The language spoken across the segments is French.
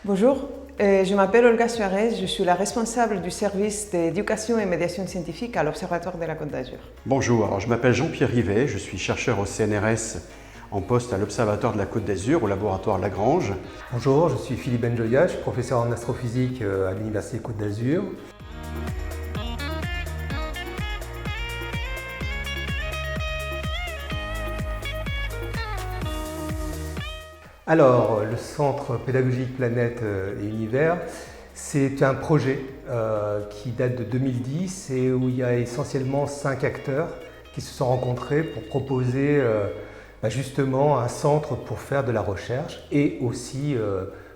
Bonjour, je m'appelle Olga Suarez, je suis la responsable du service d'éducation et médiation scientifique à l'Observatoire de la Côte d'Azur. Bonjour, alors je m'appelle Jean-Pierre Rivet, je suis chercheur au CNRS en poste à l'Observatoire de la Côte d'Azur au laboratoire Lagrange. Bonjour, je suis Philippe Benjoya, je suis professeur en astrophysique à l'Université Côte d'Azur. Alors, le Centre pédagogique Planète et Univers, c'est un projet qui date de 2010 et où il y a essentiellement 5 acteurs qui se sont rencontrés pour proposer justement un centre pour faire de la recherche et aussi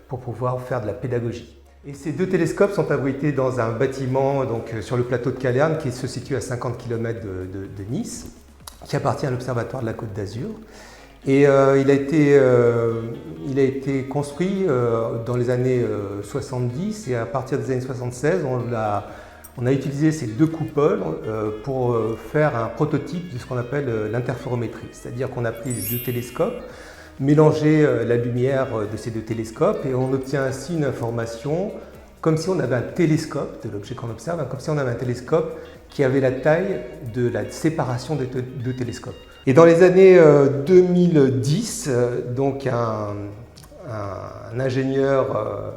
pour pouvoir faire de la pédagogie. Et ces 2 télescopes sont abrités dans un bâtiment sur le plateau de Calerne qui se situe à 50 km de Nice, qui appartient à l'Observatoire de la Côte d'Azur. Et il a été construit dans les années 70 et à partir des années 76, on a utilisé ces 2 coupoles pour faire un prototype de ce qu'on appelle l'interférométrie. C'est-à-dire qu'on a pris les 2 télescopes, mélangé la lumière de ces 2 télescopes et on obtient ainsi une information comme si on avait un télescope de l'objet qu'on observe, comme si on avait un télescope qui avait la taille de la séparation des 2 télescopes. Et dans les années 2010, donc un ingénieur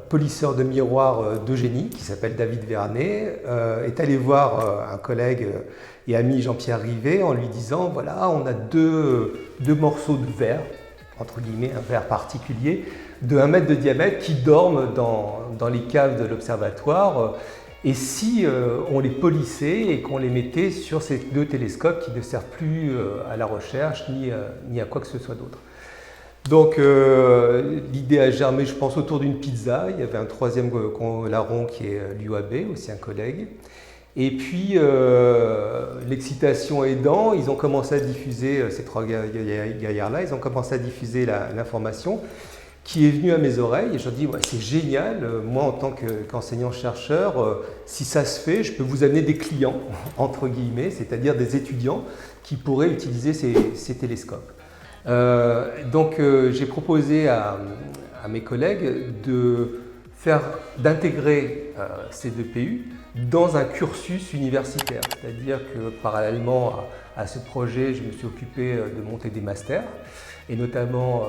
polisseur de miroirs de génie qui s'appelle David Vernet est allé voir un collègue et ami Jean-Pierre Rivet en lui disant voilà, on a deux morceaux de verre, entre guillemets un verre particulier, de 1 mètre de diamètre qui dorment dans les caves de l'observatoire. Et si on les polissait et qu'on les mettait sur ces 2 télescopes qui ne servent plus à la recherche ni à quoi que ce soit d'autre. Donc l'idée a germé, je pense, autour d'une pizza. Il y avait un 3e larron qui est l'UAB, aussi un collègue. Et puis l'excitation aidant, ils ont commencé à diffuser, ces 3 gaillards-là, ils ont commencé à diffuser l'information qui est venu à mes oreilles et je dis ouais, c'est génial, moi en tant qu'enseignant-chercheur, si ça se fait, je peux vous amener des clients, entre guillemets, c'est-à-dire des étudiants qui pourraient utiliser ces télescopes. Donc j'ai proposé à mes collègues d'intégrer ces 2 PU dans un cursus universitaire, c'est-à-dire que parallèlement à ce projet, je me suis occupé de monter des masters, et notamment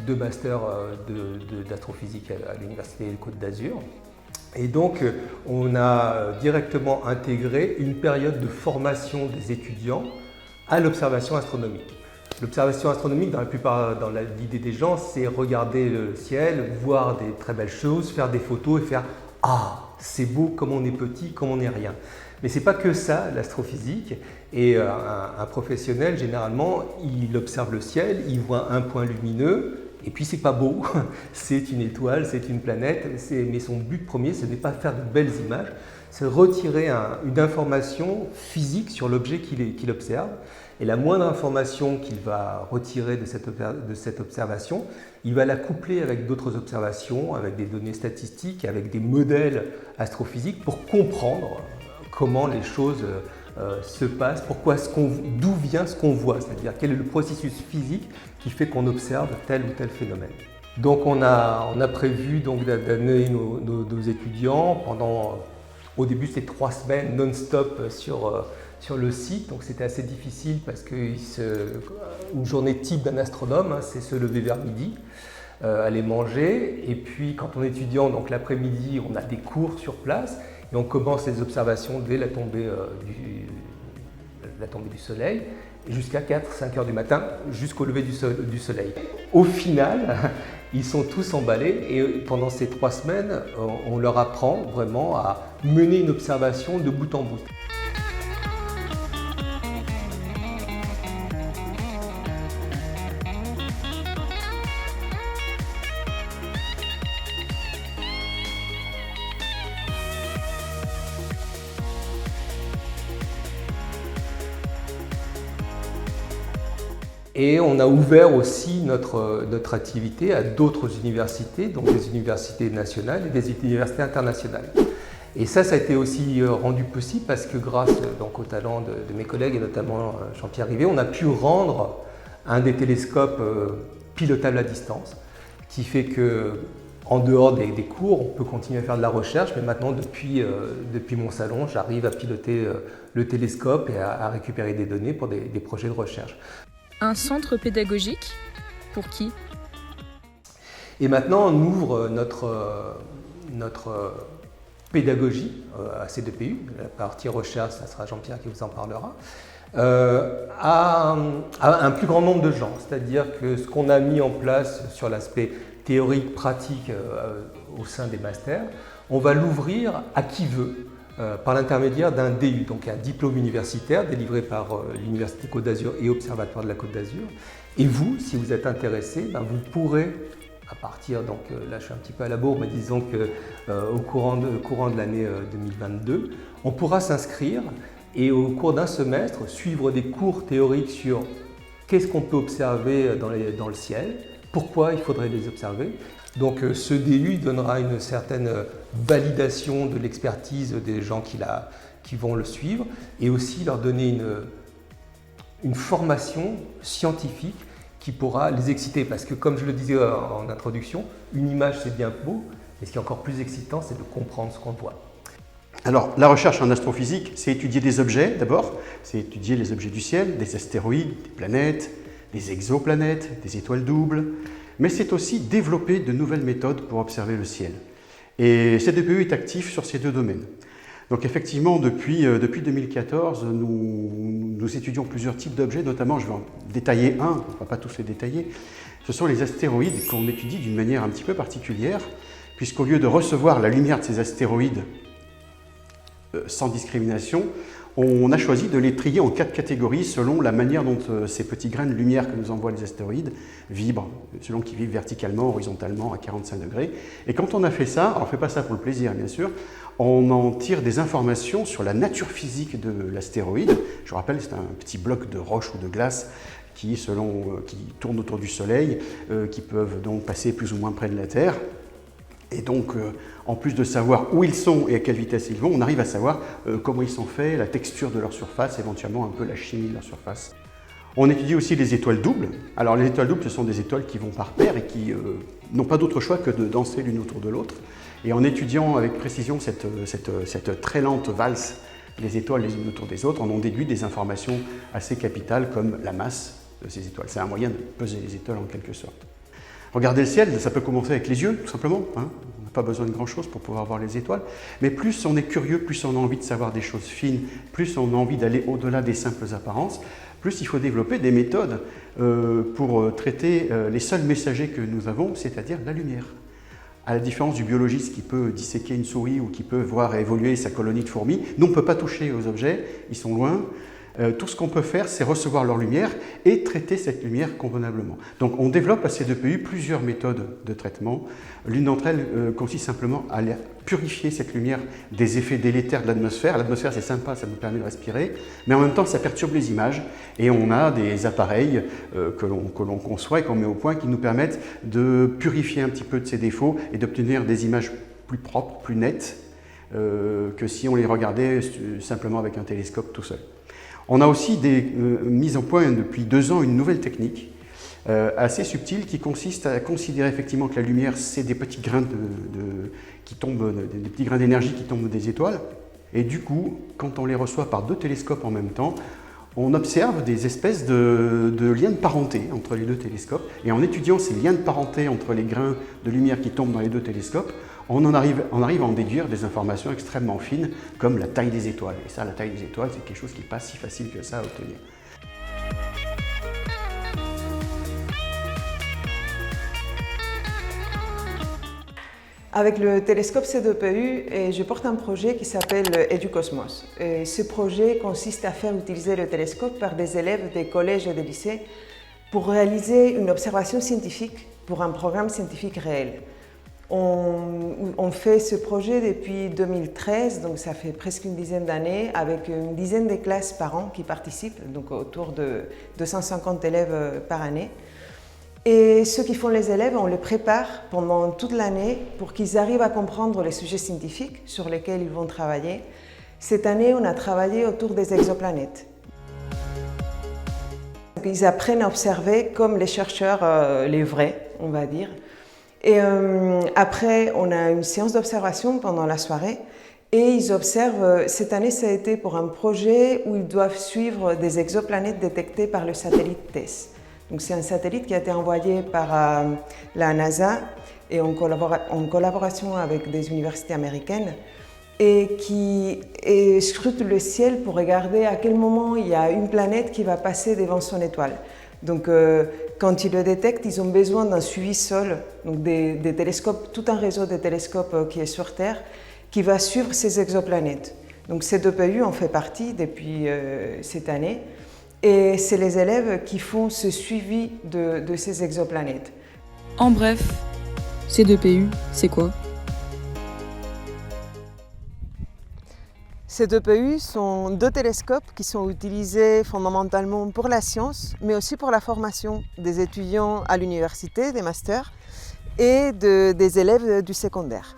2 masters d'astrophysique à l'Université Côte d'Azur. Et donc, on a directement intégré une période de formation des étudiants à l'observation astronomique. L'observation astronomique, dans l'idée des gens, c'est regarder le ciel, voir des très belles choses, faire des photos et faire « Ah, c'est beau comme on est petit, comme on n'est rien ». Mais ce n'est pas que ça, l'astrophysique. Et un professionnel, généralement, il observe le ciel, il voit un point lumineux, et puis c'est pas beau, c'est une étoile, c'est une planète, mais son but premier, ce n'est pas de faire de belles images, c'est de retirer une information physique sur l'objet qu'il observe. Et la moindre information qu'il va retirer de cette observation, il va la coupler avec d'autres observations, avec des données statistiques, avec des modèles astrophysiques pour comprendre comment les choses se passent, d'où vient ce qu'on voit, c'est-à-dire quel est le processus physique qui fait qu'on observe tel ou tel phénomène. Donc on a prévu d'amener nos étudiants pendant, au début c'était 3 semaines non-stop sur le site, donc c'était assez difficile parce qu'une journée type d'un astronome, c'est se lever vers midi, aller manger, et puis quand on est étudiant, donc l'après-midi, on a des cours sur place, et on commence les observations dès la tombée du soleil, jusqu'à 4-5 heures du matin, jusqu'au lever du soleil. Au final, ils sont tous emballés et pendant ces 3 semaines, on leur apprend vraiment à mener une observation de bout en bout. Et on a ouvert aussi notre activité à d'autres universités, donc des universités nationales et des universités internationales. Et ça a été aussi rendu possible parce que grâce au talent de mes collègues et notamment Jean-Pierre Rivet, on a pu rendre un des télescopes pilotable à distance, qui fait que En dehors des cours, on peut continuer à faire de la recherche, mais maintenant, depuis mon salon, j'arrive à piloter le télescope et à récupérer des données pour des projets de recherche. Un centre pédagogique, pour qui? Et maintenant, on ouvre notre pédagogie à C2PU. La partie recherche, ça sera Jean-Pierre qui vous en parlera. À un plus grand nombre de gens. C'est-à-dire que ce qu'on a mis en place sur l'aspect théorique, pratique au sein des masters, on va l'ouvrir à qui veut par l'intermédiaire d'un DU, donc un diplôme universitaire délivré par l'Université Côte d'Azur et Observatoire de la Côte d'Azur. Et vous, si vous êtes intéressé, vous pourrez, à partir, donc là je suis un petit peu à la bourre, mais disons qu'au courant de l'année 2022, on pourra s'inscrire et au cours d'un semestre, suivre des cours théoriques sur qu'est-ce qu'on peut observer dans le ciel, pourquoi il faudrait les observer. Donc ce DU donnera une certaine validation de l'expertise des gens qui vont le suivre et aussi leur donner une formation scientifique qui pourra les exciter. Parce que comme je le disais en introduction, une image c'est bien beau, mais ce qui est encore plus excitant, c'est de comprendre ce qu'on voit. Alors, la recherche en astrophysique, c'est étudier des objets d'abord, c'est étudier les objets du ciel, des astéroïdes, des planètes, des exoplanètes, des étoiles doubles, mais c'est aussi développer de nouvelles méthodes pour observer le ciel. Et C2PU est actif sur ces deux domaines. Donc effectivement, depuis 2014, nous étudions plusieurs types d'objets, notamment, je vais en détailler un, on ne va pas tous les détailler, ce sont les astéroïdes qu'on étudie d'une manière un petit peu particulière, puisqu'au lieu de recevoir la lumière de ces astéroïdes sans discrimination, on a choisi de les trier en 4 catégories selon la manière dont ces petits grains de lumière que nous envoient les astéroïdes vibrent, selon qu'ils vivent verticalement, horizontalement, à 45 degrés. Et quand on a fait ça, on ne fait pas ça pour le plaisir bien sûr, on en tire des informations sur la nature physique de l'astéroïde. Je vous rappelle, c'est un petit bloc de roche ou de glace qui tourne autour du Soleil, qui peuvent donc passer plus ou moins près de la Terre. Et donc, en plus de savoir où ils sont et à quelle vitesse ils vont, on arrive à savoir comment ils sont faits, la texture de leur surface, éventuellement un peu la chimie de leur surface. On étudie aussi les étoiles doubles. Alors les étoiles doubles, ce sont des étoiles qui vont par paire et qui n'ont pas d'autre choix que de danser l'une autour de l'autre. Et en étudiant avec précision cette très lente valse des étoiles les unes autour des autres, on en déduit des informations assez capitales comme la masse de ces étoiles. C'est un moyen de peser les étoiles en quelque sorte. Regarder le ciel, ça peut commencer avec les yeux, tout simplement. On n'a pas besoin de grand-chose pour pouvoir voir les étoiles. Mais plus on est curieux, plus on a envie de savoir des choses fines, plus on a envie d'aller au-delà des simples apparences, plus il faut développer des méthodes pour traiter les seuls messagers que nous avons, c'est-à-dire la lumière. À la différence du biologiste qui peut disséquer une souris ou qui peut voir évoluer sa colonie de fourmis, nous on ne peut pas toucher aux objets, ils sont loin. Tout ce qu'on peut faire, c'est recevoir leur lumière et traiter cette lumière convenablement. Donc on développe à C2PU plusieurs méthodes de traitement. L'une d'entre elles consiste simplement à purifier cette lumière des effets délétères de l'atmosphère. L'atmosphère c'est sympa, ça nous permet de respirer, mais en même temps ça perturbe les images et on a des appareils que l'on conçoit et qu'on met au point qui nous permettent de purifier un petit peu de ces défauts et d'obtenir des images plus propres, plus nettes que si on les regardait simplement avec un télescope tout seul. On a aussi mis en point depuis 2 ans une nouvelle technique assez subtile qui consiste à considérer effectivement que la lumière c'est des petits grains des petits grains d'énergie qui tombent des étoiles et du coup quand on les reçoit par 2 télescopes en même temps, on observe des espèces de liens de parenté entre les 2 télescopes et en étudiant ces liens de parenté entre les grains de lumière qui tombent dans les 2 télescopes, on arrive à en déduire des informations extrêmement fines comme la taille des étoiles. Et ça, la taille des étoiles, c'est quelque chose qui n'est pas si facile que ça à obtenir. Avec le télescope C2PU, je porte un projet qui s'appelle EduCosmos. Et ce projet consiste à faire utiliser le télescope par des élèves des collèges et des lycées pour réaliser une observation scientifique pour un programme scientifique réel. On fait ce projet depuis 2013, donc ça fait presque une dizaine d'années, avec une dizaine de classes par an qui participent, donc autour de 250 élèves par année. Et ce qu'ils font les élèves, on les prépare pendant toute l'année pour qu'ils arrivent à comprendre les sujets scientifiques sur lesquels ils vont travailler. Cette année, on a travaillé autour des exoplanètes. Ils apprennent à observer comme les chercheurs, les vrais, on va dire. Et après, on a une séance d'observation pendant la soirée. Et ils observent, cette année ça a été pour un projet où ils doivent suivre des exoplanètes détectées par le satellite TESS. Donc c'est un satellite qui a été envoyé par la NASA et en collaboration avec des universités américaines et qui scrute le ciel pour regarder à quel moment il y a une planète qui va passer devant son étoile. Donc quand ils le détectent, ils ont besoin d'un suivi sol, donc des télescopes, tout un réseau de télescopes qui est sur Terre, qui va suivre ces exoplanètes. Donc C2PU en fait partie depuis cette année et c'est les élèves qui font ce suivi de ces exoplanètes. En bref, C2PU, c'est quoi? C2PU sont deux télescopes qui sont utilisés fondamentalement pour la science, mais aussi pour la formation des étudiants à l'université, des masters, et des élèves du secondaire.